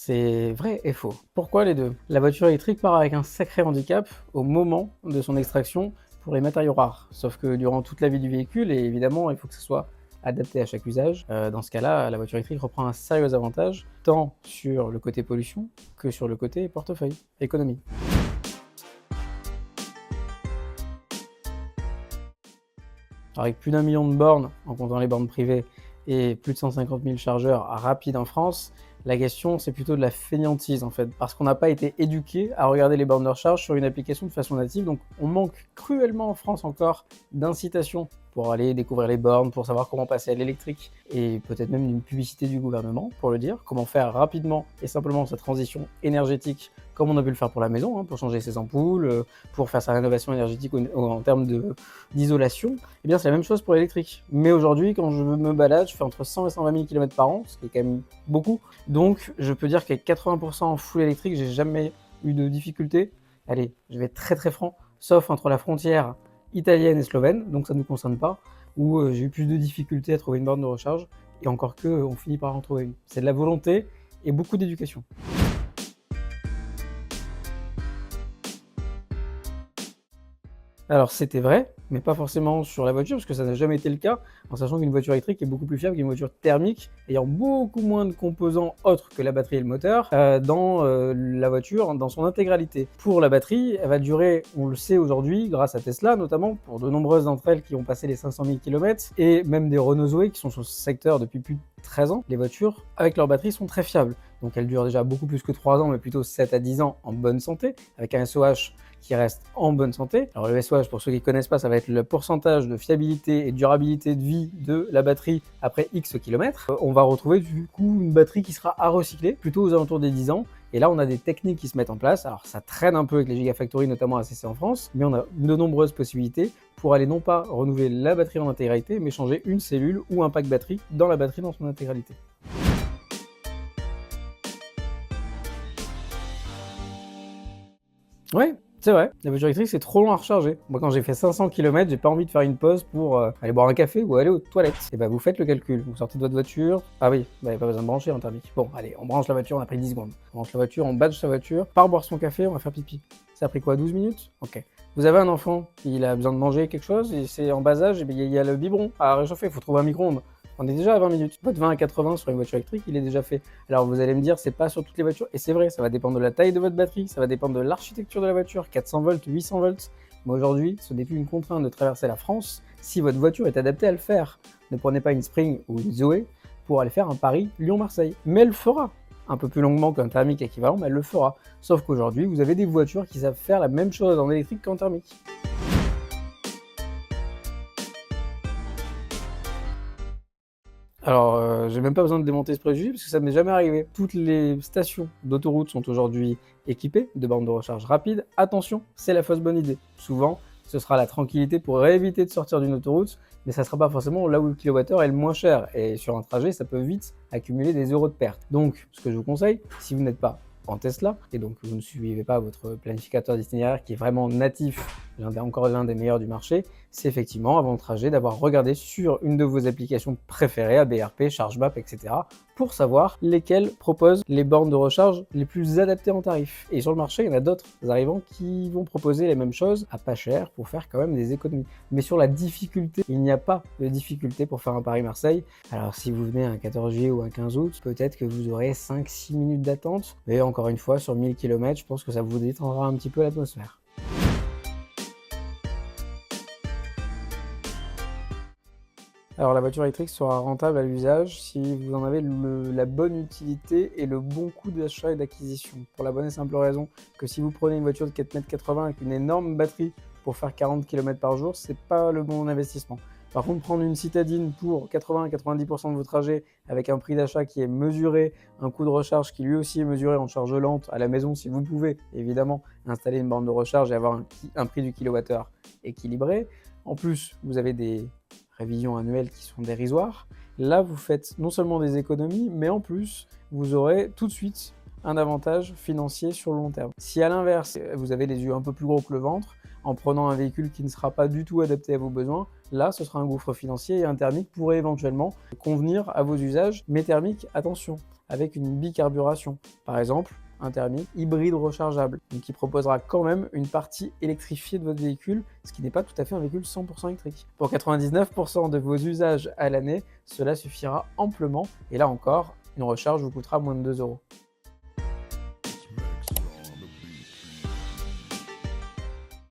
C'est vrai et faux. Pourquoi les deux? La voiture électrique part avec un sacré handicap au moment de son extraction pour les matériaux rares. Sauf que durant toute la vie du véhicule, et évidemment, il faut que ce soit adapté à chaque usage. Dans ce cas-là, la voiture électrique reprend un sérieux avantage, tant sur le côté pollution que sur le côté portefeuille, économie. Alors, avec plus d'1 million de bornes, en comptant les bornes privées, et plus de 150 000 chargeurs rapides en France, la question c'est plutôt de la fainéantise en fait, parce qu'on n'a pas été éduqué à regarder les bornes de recharge sur une application de façon native, donc on manque cruellement en France encore d'incitation pour aller découvrir les bornes, pour savoir comment passer à l'électrique, et peut-être même d'une publicité du gouvernement pour le dire, comment faire rapidement et simplement cette transition énergétique comme on a pu le faire pour la maison, pour changer ses ampoules, pour faire sa rénovation énergétique en termes d'isolation. Eh bien c'est la même chose pour l'électrique. Mais aujourd'hui, quand je me balade, je fais entre 100 et 120 000 km par an, ce qui est quand même beaucoup. Donc je peux dire qu'avec 80% en full électrique, j'ai jamais eu de difficulté. Allez, je vais être très très franc, sauf entre la frontière italienne et slovène, donc ça ne nous concerne pas, où j'ai eu plus de difficultés à trouver une borne de recharge, et encore que on finit par en trouver une. C'est de la volonté et beaucoup d'éducation. Alors c'était vrai, mais pas forcément sur la voiture, parce que ça n'a jamais été le cas, en sachant qu'une voiture électrique est beaucoup plus fiable qu'une voiture thermique, ayant beaucoup moins de composants autres que la batterie et le moteur dans la voiture, dans son intégralité. Pour la batterie, elle va durer, on le sait aujourd'hui, grâce à Tesla notamment, pour de nombreuses d'entre elles qui ont passé les 500 000 km, et même des Renault Zoé qui sont sur ce secteur depuis plus de 13 ans, les voitures avec leur batterie sont très fiables. Donc elles durent déjà beaucoup plus que 3 ans, mais plutôt 7 à 10 ans en bonne santé, avec un SOH qui reste en bonne santé. Alors le SOH, pour ceux qui ne connaissent pas, ça va être le pourcentage de fiabilité et durabilité de vie de la batterie après X kilomètres. On va retrouver du coup une batterie qui sera à recycler, plutôt aux alentours des 10 ans. Et là, on a des techniques qui se mettent en place. Alors ça traîne un peu avec les Gigafactory, notamment ACC en France, mais on a de nombreuses possibilités pour aller non pas renouveler la batterie en intégralité, mais changer une cellule ou un pack batterie dans la batterie dans son intégralité. Ouais, c'est vrai, la voiture électrique c'est trop long à recharger. Moi quand j'ai fait 500 km, j'ai pas envie de faire une pause pour aller boire un café ou aller aux toilettes. Et bah vous faites le calcul, vous sortez de votre voiture, ah oui, vous n'avez pas besoin de brancher en thermique. Bon allez, on branche la voiture, on a pris 10 secondes. On branche la voiture, on badge sa voiture, part boire son café, on va faire pipi. Ça a pris quoi, 12 minutes? Ok. Vous avez un enfant, il a besoin de manger quelque chose, et c'est en bas âge, et bien il y a le biberon à réchauffer, il faut trouver un micro-ondes. On est déjà à 20 minutes. Votre 20 à 80 sur une voiture électrique, il est déjà fait. Alors vous allez me dire, c'est pas sur toutes les voitures, et c'est vrai, ça va dépendre de la taille de votre batterie, ça va dépendre de l'architecture de la voiture, 400 volts, 800 volts. Mais aujourd'hui, ce n'est plus une contrainte de traverser la France si votre voiture est adaptée à le faire. Ne prenez pas une Spring ou une Zoé pour aller faire un Paris Lyon-Marseille. Mais elle le fera. Un peu plus longuement qu'un thermique équivalent, mais elle le fera. Sauf qu'aujourd'hui, vous avez des voitures qui savent faire la même chose en électrique qu'en thermique. Alors, j'ai même pas besoin de démonter ce préjugé parce que ça m'est jamais arrivé. Toutes les stations d'autoroute sont aujourd'hui équipées de bornes de recharge rapide. Attention, c'est la fausse bonne idée. Souvent, ce sera la tranquillité pour éviter de sortir d'une autoroute, mais ça sera pas forcément là où le kilowattheure est le moins cher. Et sur un trajet, ça peut vite accumuler des euros de perte. Donc, ce que je vous conseille, si vous n'êtes pas en Tesla, et donc vous ne suivez pas votre planificateur d'itinéraire qui est vraiment natif, encore l'un des meilleurs du marché, c'est effectivement avant le trajet d'avoir regardé sur une de vos applications préférées, ABRP, ChargeMap, etc., pour savoir lesquelles proposent les bornes de recharge les plus adaptées en tarif. Et sur le marché, il y en a d'autres arrivants qui vont proposer les mêmes choses à pas cher pour faire quand même des économies. Mais sur la difficulté, il n'y a pas de difficulté pour faire un Paris-Marseille. Alors si vous venez un 14 juillet ou un 15 août, peut-être que vous aurez 5-6 minutes d'attente, mais encore une fois, sur 1000 km, je pense que ça vous détendra un petit peu l'atmosphère. Alors la voiture électrique sera rentable à l'usage si vous en avez la bonne utilité et le bon coût d'achat et d'acquisition. Pour la bonne et simple raison que si vous prenez une voiture de 4,80 m avec une énorme batterie pour faire 40 km par jour, c'est pas le bon investissement. Par contre, prendre une citadine pour 80-90% de vos trajets avec un prix d'achat qui est mesuré, un coût de recharge qui lui aussi est mesuré en charge lente à la maison, si vous pouvez évidemment installer une borne de recharge et avoir un prix du kilowattheure équilibré. En plus, vous avez des révisions annuelles qui sont dérisoires. Là, vous faites non seulement des économies, mais en plus, vous aurez tout de suite un avantage financier sur le long terme. Si à l'inverse, vous avez les yeux un peu plus gros que le ventre, en prenant un véhicule qui ne sera pas du tout adapté à vos besoins, là, ce sera un gouffre financier et un thermique pourrait éventuellement convenir à vos usages. Mais thermique, attention, avec une bicarburation. Par exemple, un thermique hybride rechargeable, donc qui proposera quand même une partie électrifiée de votre véhicule, ce qui n'est pas tout à fait un véhicule 100% électrique. Pour 99% de vos usages à l'année, cela suffira amplement, et là encore, une recharge vous coûtera moins de 2 euros.